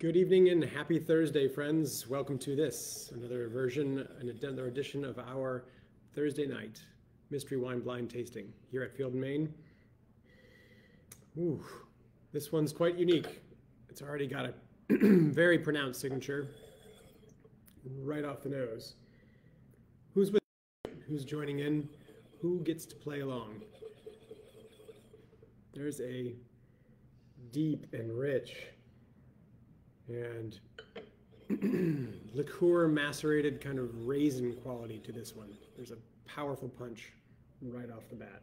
Good evening and happy Thursday, friends. Welcome to another edition of our Thursday night mystery wine blind tasting here at Field and Main. Ooh, this one's quite unique. It's already got a very pronounced signature right off the nose. Who's with? Who's joining in? Who gets to play along? There's a deep and rich and liqueur macerated kind of raisin quality to this one. There's a powerful punch right off the bat.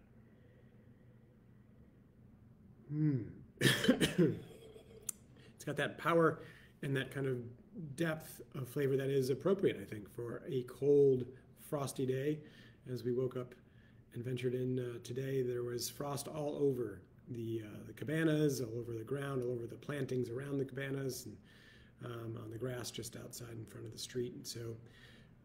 It's got that power and that kind of depth of flavor that is appropriate, I think, for a cold, frosty day. As we woke up and ventured in today, there was frost all over the cabanas, all over the ground, all over the plantings around the cabanas, and on the grass just outside in front of the street. And so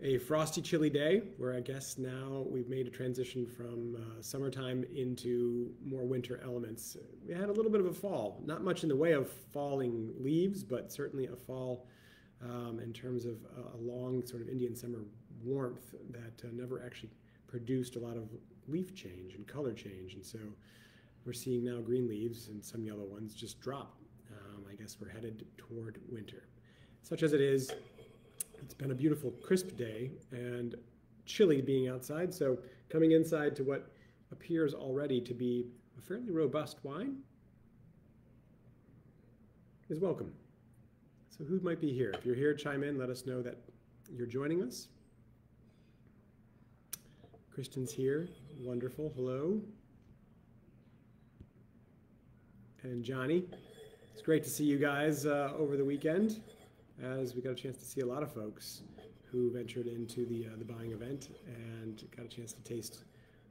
a frosty, chilly day where I guess now we've made a transition from summertime into more winter elements. We had a little bit of a fall, not much in the way of falling leaves, but certainly a fall in terms of a long sort of Indian summer warmth that never actually produced a lot of leaf change and color change. And so we're seeing now green leaves and some yellow ones just drop. I guess we're headed toward winter. Such as it is, it's been a beautiful crisp day and chilly being outside. So coming inside to what appears already to be a fairly robust wine is welcome. So who might be here? If you're here, chime in, let us know that you're joining us. Kristen's here, wonderful, hello. And Johnny. It's great to see you guys over the weekend, as we got a chance to see a lot of folks who ventured into the buying event and got a chance to taste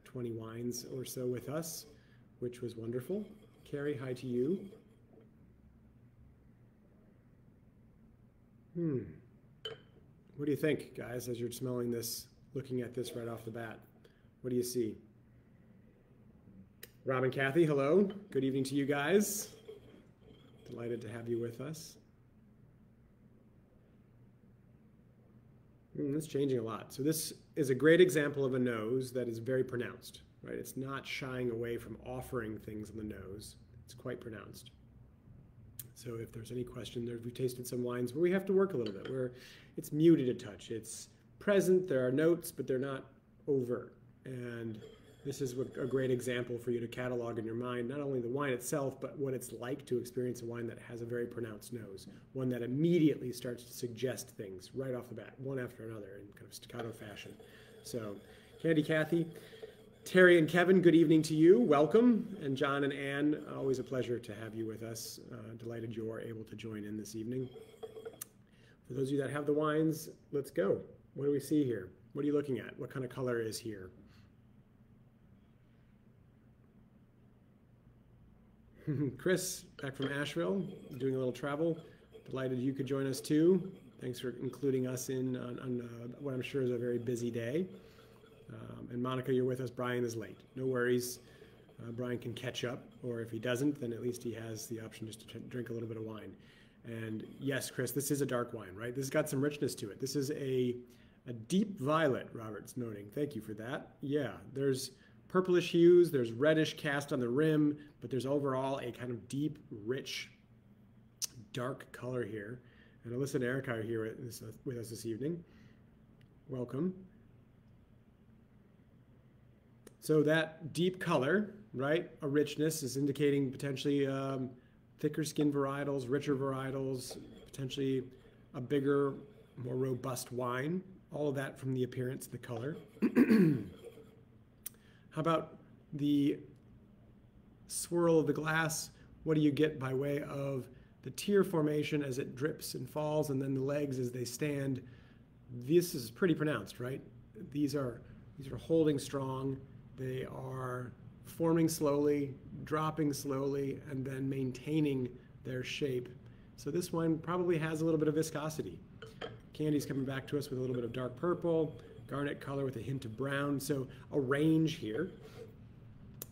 20 wines or so with us, which was wonderful. Carrie, hi to you. What do you think, guys, as you're smelling this, looking at this right off the bat? What do you see? Rob and Kathy, hello. Good evening to you guys. Delighted to have you with us. It's changing a lot. So this is a great example of a nose that is very pronounced, right? It's not shying away from offering things on the nose. It's quite pronounced. So if there's any question, we've tasted some wines where we have to work a little bit, where it's muted a touch. It's present, there are notes, but they're not overt. And this is a great example for you to catalog in your mind, not only the wine itself, but what it's like to experience a wine that has a very pronounced nose, one that immediately starts to suggest things right off the bat, one after another in kind of staccato fashion. So, Candy, Kathy, Terry, and Kevin, good evening to you. Welcome. And John and Ann, always a pleasure to have you with us. Delighted you're able to join in this evening. For those of you that have the wines, let's go. What do we see here? What are you looking at? What kind of color is here? Chris, back from Asheville, doing a little travel. Delighted you could join us too. Thanks for including us in on what I'm sure is a very busy day. And Monica, you're with us. Brian is late. No worries. Brian can catch up, or if he doesn't, then at least he has the option just to drink a little bit of wine. And yes, Chris, this is a dark wine, right? This has got some richness to it. This is a deep violet, Robert's noting. Thank you for that. Yeah, there's purplish hues, there's reddish cast on the rim, but there's overall a kind of deep, rich, dark color here. And Alyssa and Erica are here with us this evening. Welcome. So that deep color, right, a richness is indicating potentially thicker skin varietals, richer varietals, potentially a bigger, more robust wine. All of that from the appearance, the color. How about the swirl of the glass? What do you get by way of the tear formation as it drips and falls, and then the legs as they stand? This is pretty pronounced, right? These are holding strong. They are forming slowly, dropping slowly, and then maintaining their shape. So this wine probably has a little bit of viscosity. Candy's coming back to us with a little bit of dark purple, garnet color with a hint of brown. So a range here.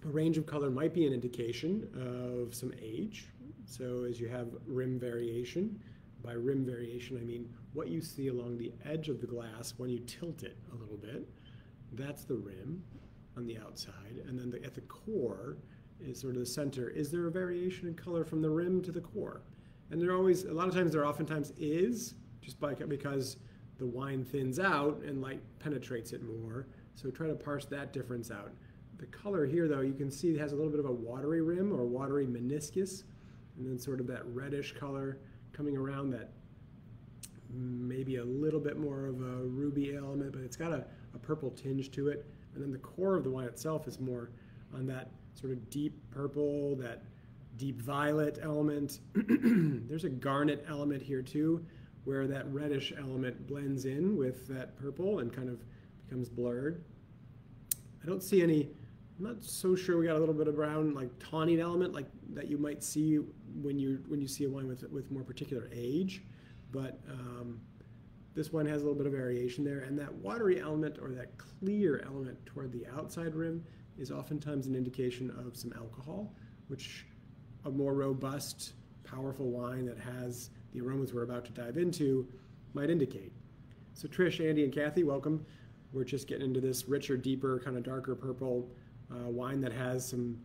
A range of color might be an indication of some age. So as you have rim variation, By rim variation, I mean what you see along the edge of the glass when you tilt it a little bit. That's the rim on the outside. And then at the core is sort of the center. Is there a variation in color from the rim to the core? And there always, a lot of times, there oftentimes is, just because the wine thins out and light penetrates it more. So try to parse that difference out. The color here, though, you can see it has a little bit of a watery rim or watery meniscus, and then sort of that reddish color coming around that maybe a little bit more of a ruby element, but it's got a purple tinge to it. And then the core of the wine itself is more on that sort of deep purple, that deep violet element. There's a garnet element here too, where that reddish element blends in with that purple and kind of becomes blurred. I don't see any, I'm not so sure we got a little bit of brown, like tawny element like that you might see when you see a wine with more particular age, but this one has a little bit of variation there, and that watery element or that clear element toward the outside rim is oftentimes an indication of some alcohol, which a more robust, powerful wine that has the aromas we're about to dive into might indicate. So Trish, Andy, and Kathy, welcome. We're just getting into this richer, deeper, kind of darker purple wine that has some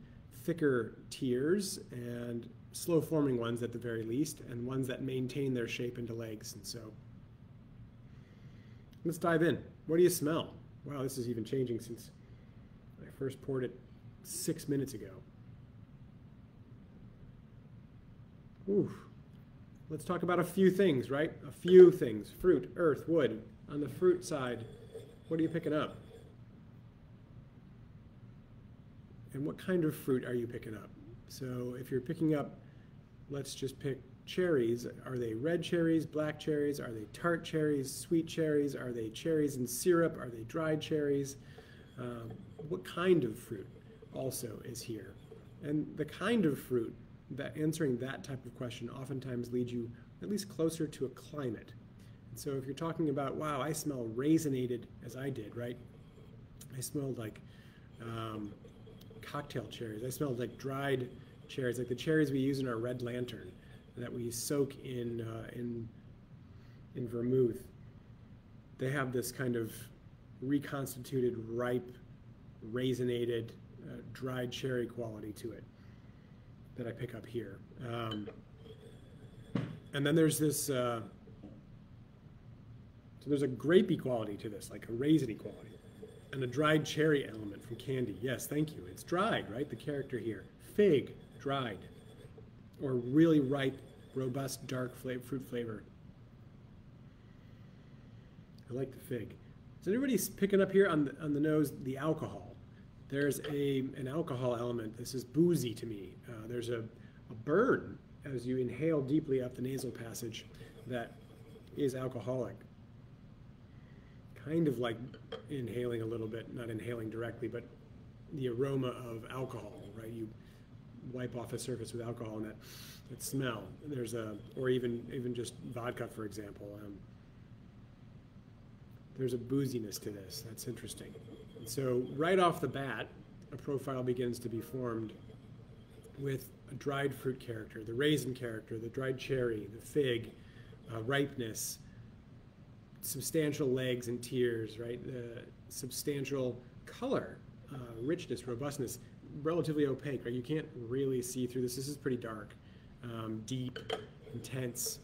thicker tears and slow-forming ones at the very least, and ones that maintain their shape into legs. And so let's dive in. What do you smell? Wow, this is even changing since I first poured it 6 minutes ago. Ooh. Let's talk about a few things, right? A few things. Fruit, earth, wood. On the fruit side, what are you picking up? And what kind of fruit are you picking up? So if you're picking up, let's just pick cherries. Are they red cherries, black cherries? Are they tart cherries, sweet cherries? Are they cherries in syrup? Are they dried cherries? What kind of fruit also is here? And the kind of fruit, that answering that type of question oftentimes leads you at least closer to a climate. And so if you're talking about, wow, I smell raisinated, as I did, right? I smelled like cocktail cherries. I smelled like dried cherries, like the cherries we use in our red lantern that we soak in vermouth. They have this kind of reconstituted, ripe, raisinated, dried cherry quality to it that I pick up here. And then there's this, so there's a grapey quality to this, like a raisiny quality, and a dried cherry element from candy. Yes, thank you. It's dried, right? The character here. Fig, dried, or really ripe, robust, dark fruit flavor. I like the fig. Is anybody picking up here on the nose the alcohol? There's an alcohol element. This is boozy to me. There's a burn as you inhale deeply up the nasal passage that is alcoholic. Kind of like inhaling a little bit, not inhaling directly, but the aroma of alcohol, right? You wipe off a surface with alcohol and that smell. There's or even just vodka, for example. There's a booziness to this. That's interesting. And so right off the bat, a profile begins to be formed with a dried fruit character, the raisin character, the dried cherry, the fig, ripeness, substantial legs and tears, right? The substantial color, richness, robustness, relatively opaque, right? You can't really see through this. This is pretty dark, deep, intense.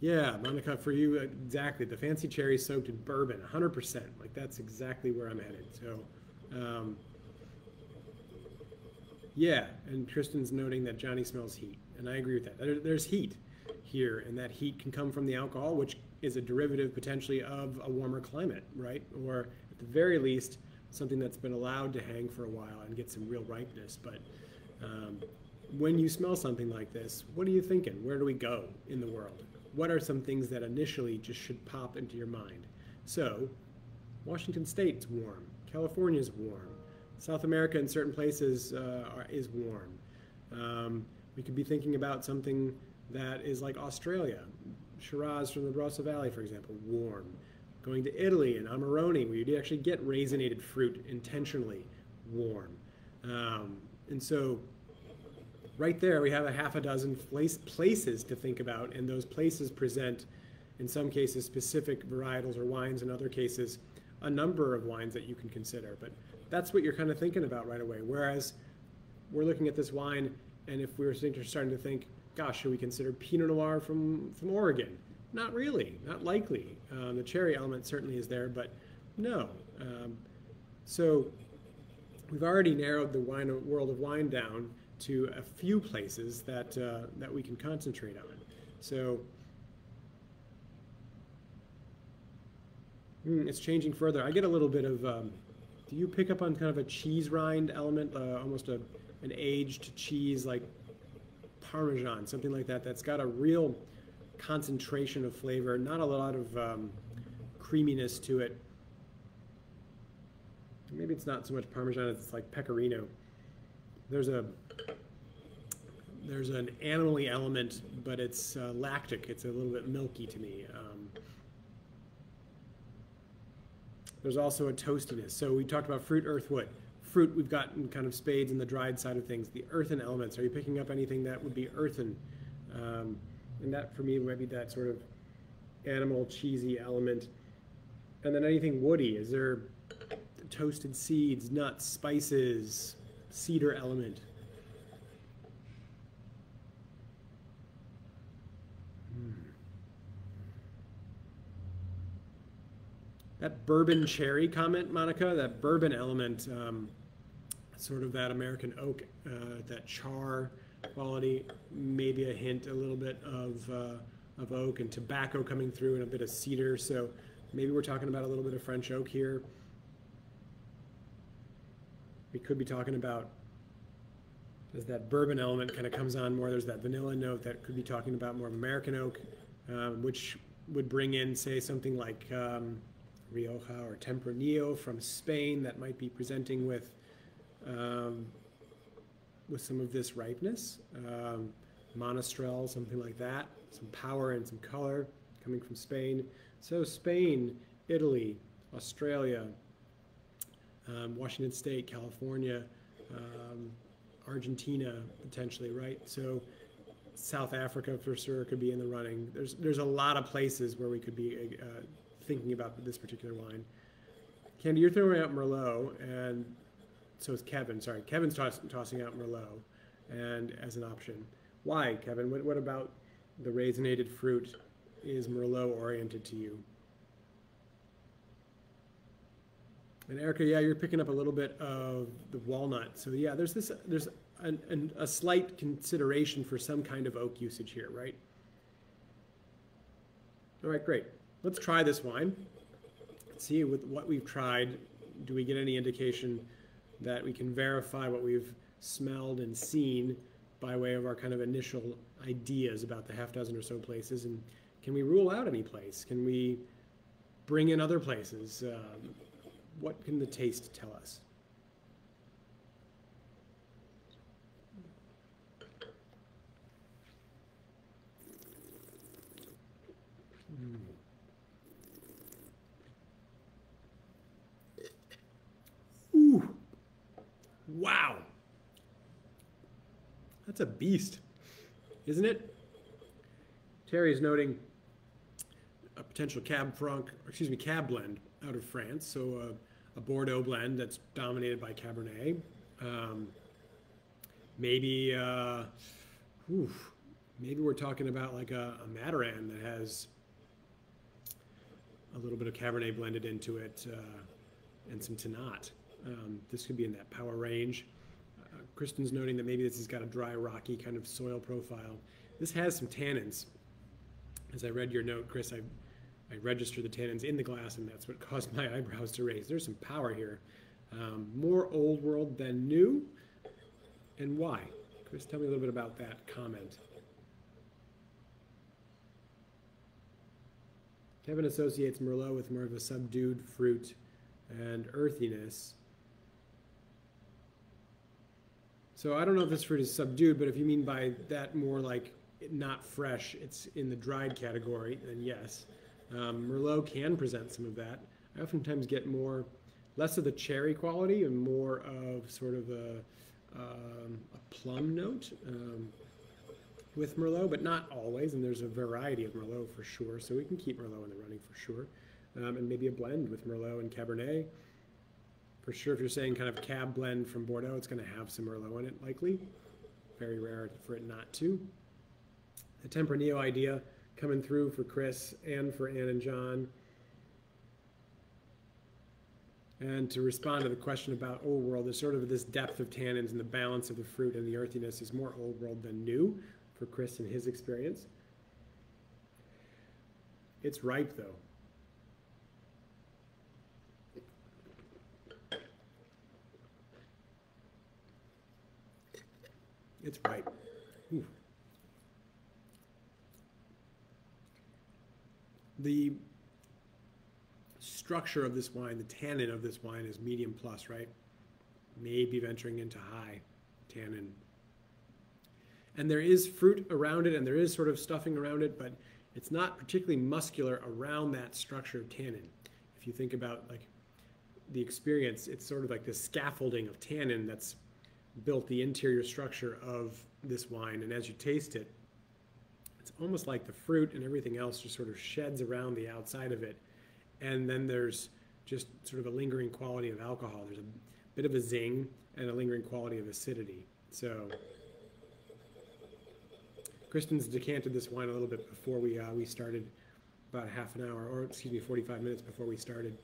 Yeah, Monica, for you, exactly. The fancy cherry soaked in bourbon, 100%. Like, that's exactly where I'm headed. So, yeah, and Tristan's noting that Johnny smells heat, and I agree with that. There's heat here, and that heat can come from the alcohol, which is a derivative potentially of a warmer climate, right? Or at the very least, something that's been allowed to hang for a while and get some real ripeness. But when you smell something like this, what are you thinking? Where do we go in the world? What are some things that initially just should pop into your mind? So, Washington State's warm. California's warm. South America in certain places is warm. We could be thinking about something that is like Australia. Shiraz from the Barossa Valley, for example, warm. Going to Italy and Amarone, where you actually get raisinated fruit intentionally warm. And so right there we have a half a dozen places to think about, and those places present, in some cases, specific varietals or wines, in other cases, a number of wines that you can consider. But that's what you're kind of thinking about right away. Whereas we're looking at this wine, and if we were starting to think, gosh, should we consider Pinot Noir from Oregon? Not really, not likely. The cherry element certainly is there, but no. So we've already narrowed the world of wine down to a few places that that we can concentrate on. So it's changing further. I get a little bit of. Do you pick up on kind of a cheese rind element, almost an aged cheese like Parmesan, something like that? That's got a real concentration of flavor, not a lot of creaminess to it. Maybe it's not so much Parmesan; it's like Pecorino. There's an animal-y element, but it's lactic. It's a little bit milky to me. There's also a toastiness. So we talked about fruit, earth, wood. Fruit, we've gotten kind of spades in the dried side of things. The earthen elements, are you picking up anything that would be earthen? And that, for me, might be that sort of animal, cheesy element. And then anything woody. Is there toasted seeds, nuts, spices, cedar element? That bourbon cherry comment, Monica, that bourbon element, sort of that American oak, that char quality, maybe a hint, a little bit of oak and tobacco coming through and a bit of cedar. So maybe we're talking about a little bit of French oak here. We could be talking about, as that bourbon element kind of comes on more, there's that vanilla note that could be talking about more of American oak, which would bring in, say, something like Rioja or Tempranillo from Spain that might be presenting with some of this ripeness. Monastrell, something like that, some power and some color coming from Spain. So Spain, Italy, Australia, Washington State, California, Argentina potentially, right? So South Africa for sure could be in the running. There's a lot of places where we could be thinking about this particular wine. Candy, you're throwing out Merlot, and so is Kevin. Sorry, Kevin's tossing out Merlot and as an option. Why, Kevin? What about the raisinated fruit is Merlot oriented to you? And Erica, yeah, you're picking up a little bit of the walnut. So yeah, there's a slight consideration for some kind of oak usage here, right? All right, great. Let's try this wine. Let's see with what we've tried, do we get any indication that we can verify what we've smelled and seen by way of our kind of initial ideas about the half dozen or so places? And can we rule out any place? Can we bring in other places? What can the taste tell us? Ooh. Wow. That's a beast, isn't it? Terry's noting a potential Cab blend out of France. So a Bordeaux blend that's dominated by Cabernet. Maybe we're talking about like a Maturin that has a little bit of Cabernet blended into it and some Tannat. This could be in that power range. Kristen's noting that maybe this has got a dry, rocky kind of soil profile. This has some tannins. As I read your note, Chris, I registered the tannins in the glass, and that's what caused my eyebrows to raise. There's some power here. More old world than new. And why? Chris, tell me a little bit about that comment. Kevin associates Merlot with more of a subdued fruit and earthiness. So I don't know if this fruit is subdued, but if you mean by that more like not fresh, it's in the dried category, then yes. Merlot can present some of that. I oftentimes get less of the cherry quality and more of sort of a plum note with Merlot, but not always. And there's a variety of Merlot for sure, so we can keep Merlot in the running for sure. And maybe a blend with Merlot and Cabernet. For sure, if you're saying kind of cab blend from Bordeaux, it's going to have some Merlot in it, likely. Very rare for it not to. The Tempranillo idea coming through for Chris and for Ann and John. And to respond to the question about old world, there's sort of this depth of tannins and the balance of the fruit and the earthiness is more old world than new for Chris and his experience. It's ripe though. It's ripe. Ooh. The structure of this wine, the tannin of this wine is medium plus, right? Maybe venturing into high tannin. And there is fruit around it and there is sort of stuffing around it, but it's not particularly muscular around that structure of tannin. If you think about like the experience, it's sort of like this scaffolding of tannin that's built the interior structure of this wine. And as you taste it, it's almost like the fruit and everything else just sort of sheds around the outside of it. And then there's just sort of a lingering quality of alcohol. There's a bit of a zing and a lingering quality of acidity. So Kristen's decanted this wine a little bit before we started, about half an hour, or excuse me, 45 minutes before we started.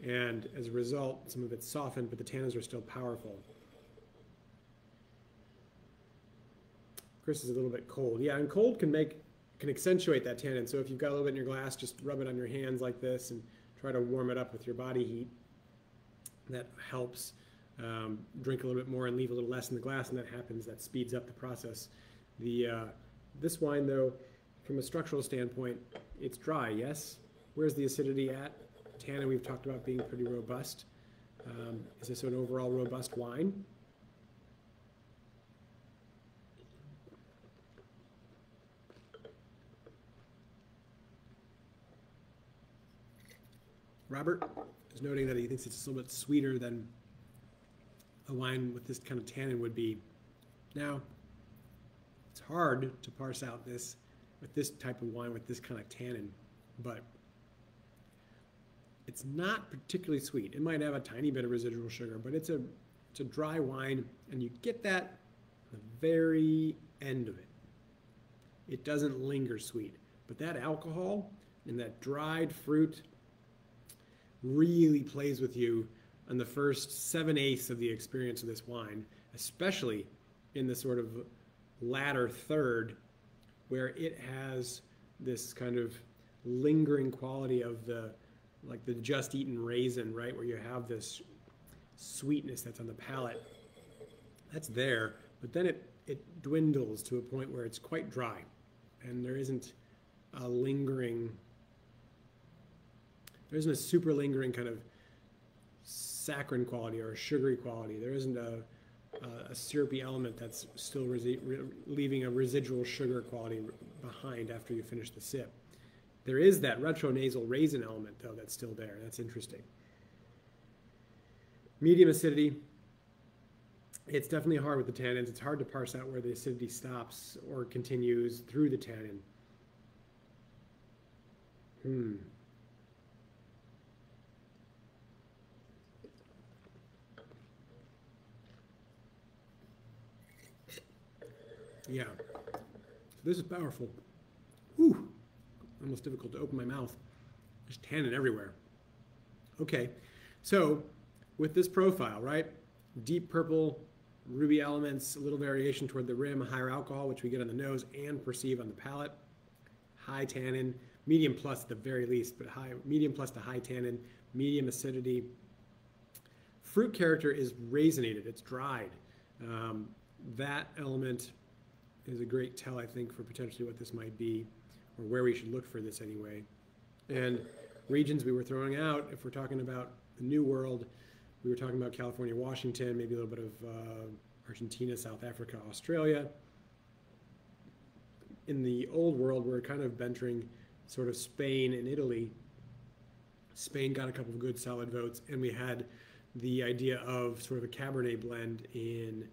And as a result, some of it's softened, but the tannins are still powerful. Chris is a little bit cold. Yeah, and cold can accentuate that tannin. So if you've got a little bit in your glass, just rub it on your hands like this and try to warm it up with your body heat. That helps. Drink a little bit more and leave a little less in the glass, and that happens. That speeds up the process. This wine, though, from a structural standpoint, it's dry, yes? Where's the acidity at? Tannin we've talked about being pretty robust. Is this an overall robust wine? Robert is noting that he thinks it's a little bit sweeter than a wine with this kind of tannin would be. Now, it's hard to parse out this with this type of wine with this kind of tannin, but it's not particularly sweet. It might have a tiny bit of residual sugar, but it's a dry wine, and you get that at the very end of it. It doesn't linger sweet, but that alcohol and that dried fruit really plays with you on the first 7/8 of the experience of this wine, especially in the sort of latter third where it has this kind of lingering quality of the just eaten raisin, right? Where you have this sweetness that's on the palate. That's there, but then it dwindles to a point where it's quite dry and there isn't a super lingering kind of saccharine quality or a sugary quality. There isn't a syrupy element that's still leaving a residual sugar quality behind after you finish the sip. There is that retronasal raisin element, though, that's still there. That's interesting. Medium acidity. It's definitely hard with the tannins. It's hard to parse out where the acidity stops or continues through the tannin. Yeah, this is powerful. Whew. Almost difficult to open my mouth. There's tannin everywhere. Okay, so with this profile, right? Deep purple, ruby elements, a little variation toward the rim, higher alcohol, which we get on the nose and perceive on the palate. High tannin, medium plus at the very least, but medium plus to high tannin, medium acidity. Fruit character is raisinated, it's dried. That element is a great tell, I think, for potentially what this might be, or where we should look for this anyway. And regions we were throwing out, if we're talking about the New World, we were talking about California, Washington, maybe a little bit of Argentina, South Africa, Australia. In the Old World, we're kind of venturing sort of Spain and Italy. Spain got a couple of good solid votes, and we had the idea of sort of a Cabernet blend in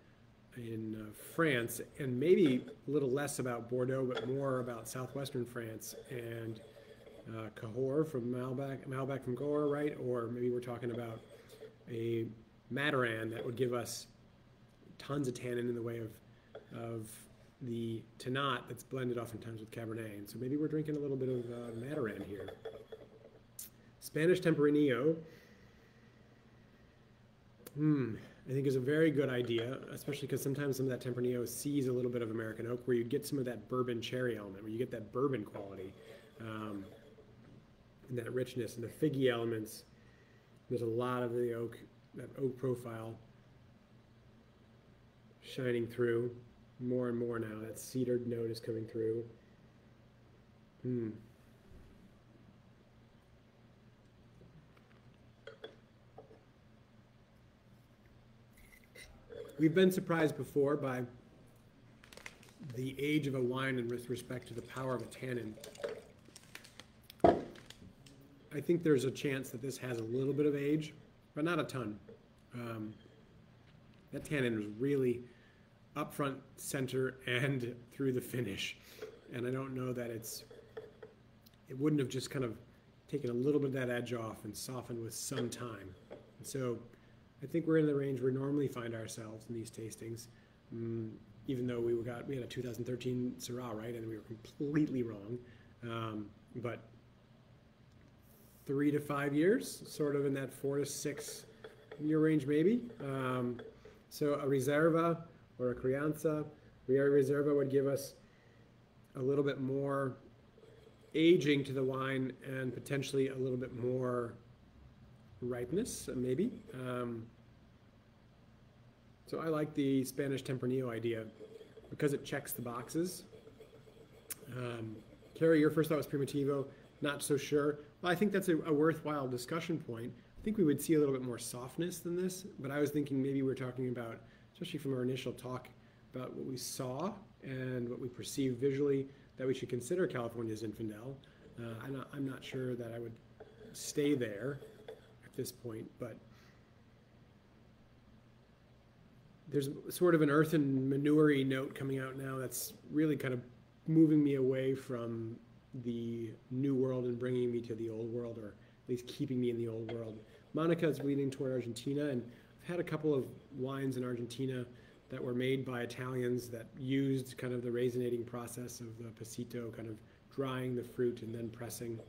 France, and maybe a little less about Bordeaux, but more about southwestern France and Cahors from Malbec from Cahors, right? Or maybe we're talking about a Maturin that would give us tons of tannin in the way of the Tannat that's blended oftentimes with Cabernet. And so maybe we're drinking a little bit of Maturin here. Spanish Tempranillo, I think is a very good idea, especially because sometimes some of that Tempranillo sees a little bit of American oak, where you get some of that bourbon cherry element, where you get that bourbon quality, and that richness, and the figgy elements. There's a lot of the oak, that oak profile shining through more and more now. That cedared note is coming through. We've been surprised before by the age of a wine and with respect to the power of a tannin. I think there's a chance that this has a little bit of age, but not a ton. That tannin was really up front, center, and through the finish. And I don't know that it wouldn't have just kind of taken a little bit of that edge off and softened with some time. And so I think we're in the range we normally find ourselves in these tastings, even though we had a 2013 Syrah, right, and we were completely wrong. But 3 to 5 years, sort of in that 4 to 6 year range, maybe. So a Reserva or a Crianza. Reserva would give us a little bit more aging to the wine and potentially a little bit more ripeness, maybe. So I like the Spanish Tempranillo idea because it checks the boxes. Carrie, your first thought was Primitivo. Not so sure. Well, I think that's a worthwhile discussion point. I think we would see a little bit more softness than this, but I was thinking maybe we're talking about, especially from our initial talk, about what we saw and what we perceived visually, that we should consider California Zinfandel. I'm not sure that I would stay there at this point, but there's sort of an earth and manure-y note coming out now that's really kind of moving me away from the new world and bringing me to the old world, or at least keeping me in the old world. Monica is leaning toward Argentina, and I've had a couple of wines in Argentina that were made by Italians that used kind of the raisinating process of the pasito, kind of drying the fruit and then pressing.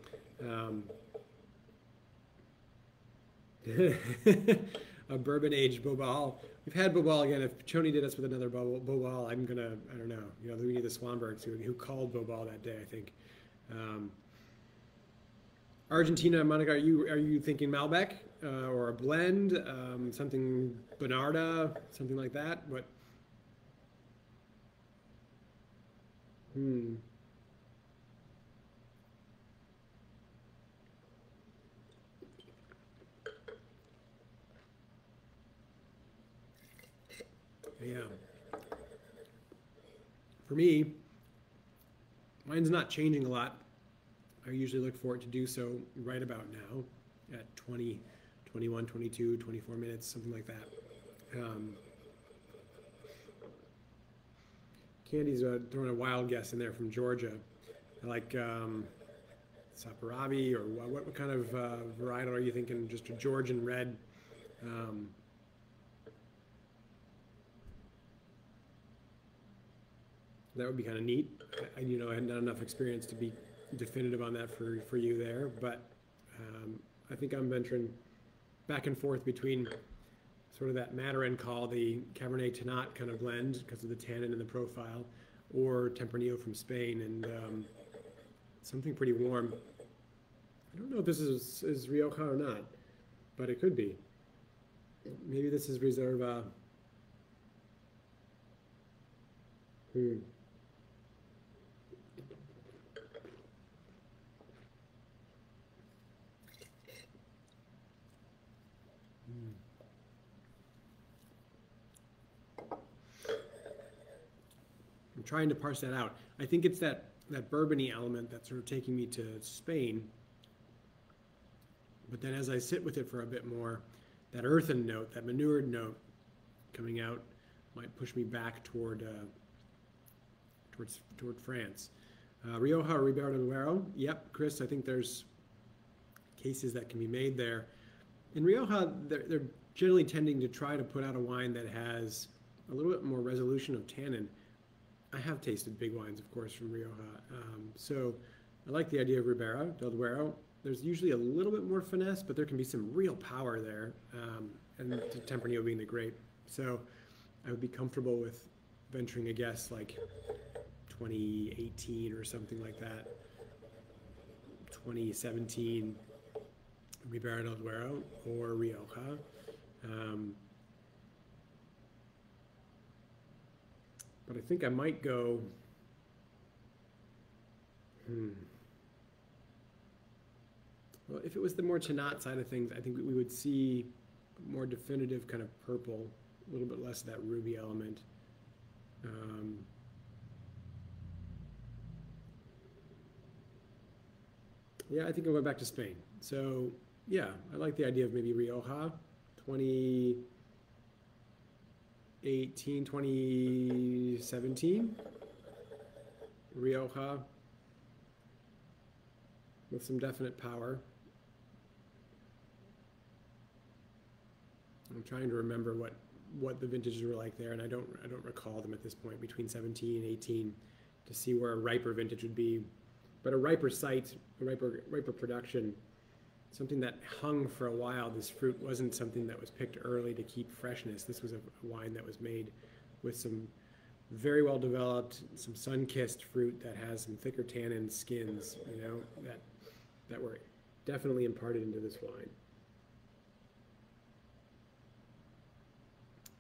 A bourbon-aged Bobal. We've had Bobal again. If Choni did us with another Bobal, I don't know. We need the Swanbergs who called Bobal that day, I think. Argentina, Monica, are you thinking Malbec or a blend, something Bonarda, something like that? What? Yeah. For me, mine's not changing a lot. I usually look for it to do so right about now at 20, 21, 22, 24 minutes, something like that. Candy's throwing a wild guess in there from Georgia. I like Saperavi, or what kind of varietal are you thinking? Just a Georgian red. That would be kind of neat. I had not enough experience to be definitive on that for you there, but I think I'm venturing back and forth between sort of that Maturin call, the Cabernet Tannat kind of blend because of the tannin and the profile, or Tempranillo from Spain, and something pretty warm. I don't know if this is Rioja or not, but it could be. Maybe this is Reserva. I'm trying to parse that out. I think it's that bourbony element that's sort of taking me to Spain. But then as I sit with it for a bit more, that earthen note, that manured note coming out, might push me back toward France. Rioja or Ribera del Duero. Yep, Chris, I think there's cases that can be made there. In Rioja, they're generally tending to try to put out a wine that has a little bit more resolution of tannin. I have tasted big wines, of course, from Rioja. So I like the idea of Ribera del Duero. There's usually a little bit more finesse, but there can be some real power there, and Tempranillo being the grape. So I would be comfortable with venturing a guess like 2018 or something like that. 2017, Ribera del Duero or Rioja. But I think I might go. Well, if it was the more Tannat side of things, I think we would see more definitive kind of purple, a little bit less of that ruby element. Yeah, I think I'll go back to Spain. So yeah, I like the idea of maybe Rioja, 2018, 2017. Rioja with some definite power. I'm trying to remember what the vintages were like there, and I don't recall them at this point between 17 and 18 to see where a riper vintage would be. But a riper site, a riper production, something that hung for a while. This fruit wasn't something that was picked early to keep freshness. This was a wine that was made with some very well developed, some sun-kissed fruit that has some thicker tannin skins, you know, that were definitely imparted into this wine.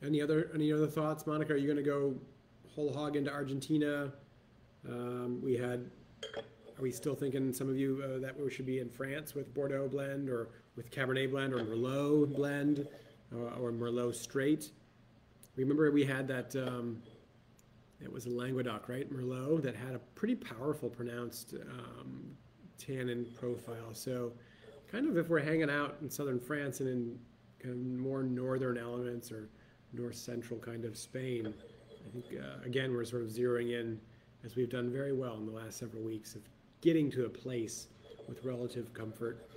Any other thoughts, Monica? Are you going to go whole hog into Argentina? Are we still thinking, some of you, that we should be in France with Bordeaux blend or with Cabernet blend or Merlot blend or Merlot straight? Remember we had that, it was a Languedoc, right? Merlot that had a pretty powerful pronounced tannin profile. So kind of if we're hanging out in southern France and in kind of more northern elements or north central kind of Spain, I think, again, we're sort of zeroing in, as we've done very well in the last several weeks, of getting to a place with relative comfort.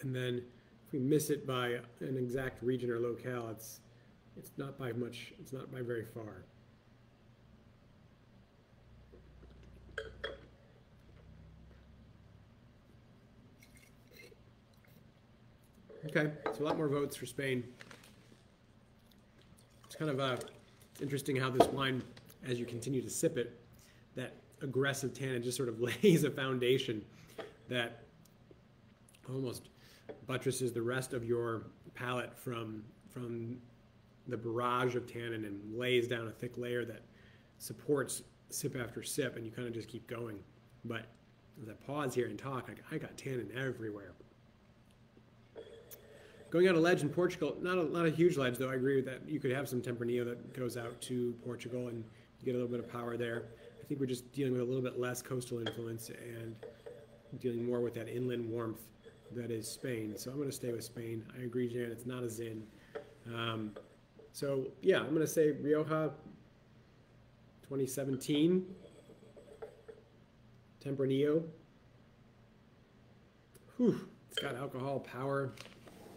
And then if we miss it by an exact region or locale, it's not by much, it's not by very far. Okay, so a lot more votes for Spain. It's kind of interesting how this wine, as you continue to sip it, that aggressive tannin just sort of lays a foundation that almost buttresses the rest of your palate from the barrage of tannin and lays down a thick layer that supports sip after sip, and you kind of just keep going. But as I pause here and talk, I got tannin everywhere. Going out a ledge in Portugal, not a huge ledge though. I agree with that. You could have some Tempranillo that goes out to Portugal and you get a little bit of power there. I think we're just dealing with a little bit less coastal influence and dealing more with that inland warmth that is Spain. So I'm going to stay with Spain. I agree, Jan. It's not a Zin. So yeah, I'm going to say Rioja 2017. Tempranillo. Whew, it's got alcohol, power,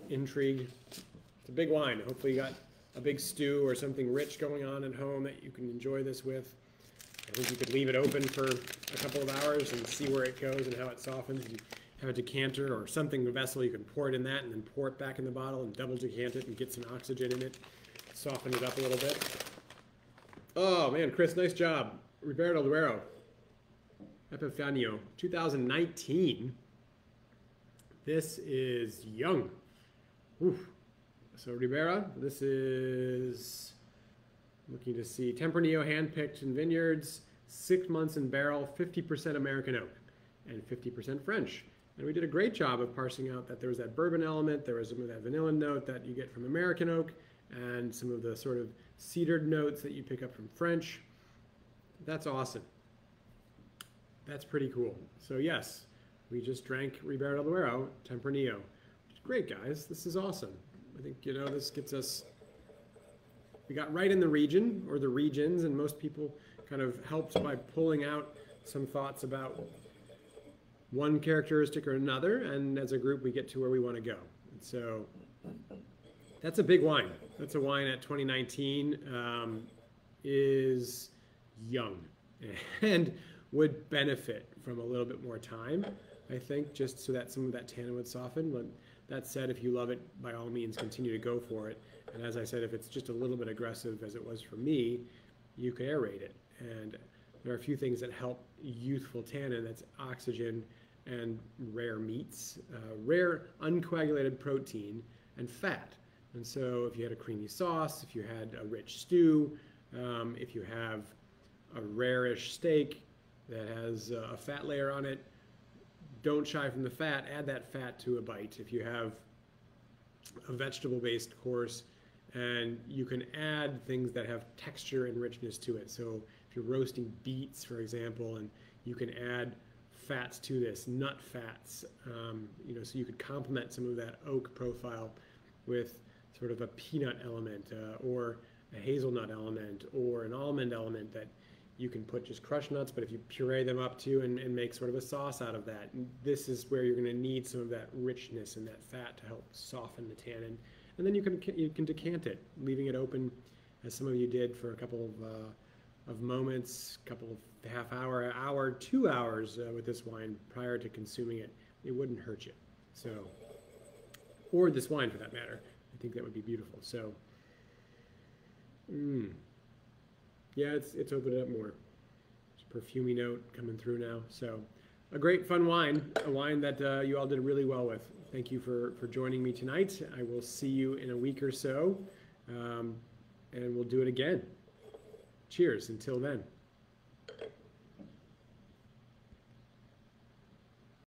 intrigue. It's a big wine. Hopefully you got a big stew or something rich going on at home that you can enjoy this with. I think you could leave it open for a couple of hours and see where it goes and how it softens. You have a decanter or something, a vessel, you can pour it in that and then pour it back in the bottle and double decant it and get some oxygen in it. Soften it up a little bit. Oh man, Chris, nice job. Ribera del Duero. Epifanio, 2019. This is young. Oof. So Ribera, this is, looking to see, Tempranillo hand-picked in vineyards, 6 months in barrel, 50% American oak, and 50% French. And we did a great job of parsing out that there was that bourbon element, there was some of that vanilla note that you get from American oak, and some of the sort of cedared notes that you pick up from French. That's awesome. That's pretty cool. So yes, we just drank Ribera del Duero, Tempranillo. Great, guys. This is awesome. I think, you know, this gets us we got right in the region or the regions, and most people kind of helped by pulling out some thoughts about one characteristic or another, and as a group we get to where we want to go. And so that's a big wine. That's a wine at 2019, is young and would benefit from a little bit more time, I think, just so that some of that tannin would soften. But that said, if you love it, by all means continue to go for it. And as I said, if it's just a little bit aggressive as it was for me, you can aerate it. And there are a few things that help youthful tannin. That's oxygen and rare meats, rare uncoagulated protein, and fat. And so if you had a creamy sauce, if you had a rich stew, if you have a rare-ish steak that has a fat layer on it, don't shy from the fat. Add that fat to a bite. If you have a vegetable-based course, and you can add things that have texture and richness to it. So if you're roasting beets, for example, and you can add fats to this, nut fats, you know, so you could complement some of that oak profile with sort of a peanut element or a hazelnut element or an almond element that you can put just crushed nuts, but if you puree them up too and make sort of a sauce out of that, this is where you're going to need some of that richness and that fat to help soften the tannin. And then you can decant it, leaving it open, as some of you did, for a couple of moments, couple of half hour, 2 hours with this wine prior to consuming it. It wouldn't hurt you. So, or this wine for that matter. I think that would be beautiful. So, yeah, it's opened it up more. There's a perfumey note coming through now. So, a great fun wine, a wine that you all did really well with. Thank you for joining me tonight. I will see you in a week or so, and we'll do it again. Cheers until then.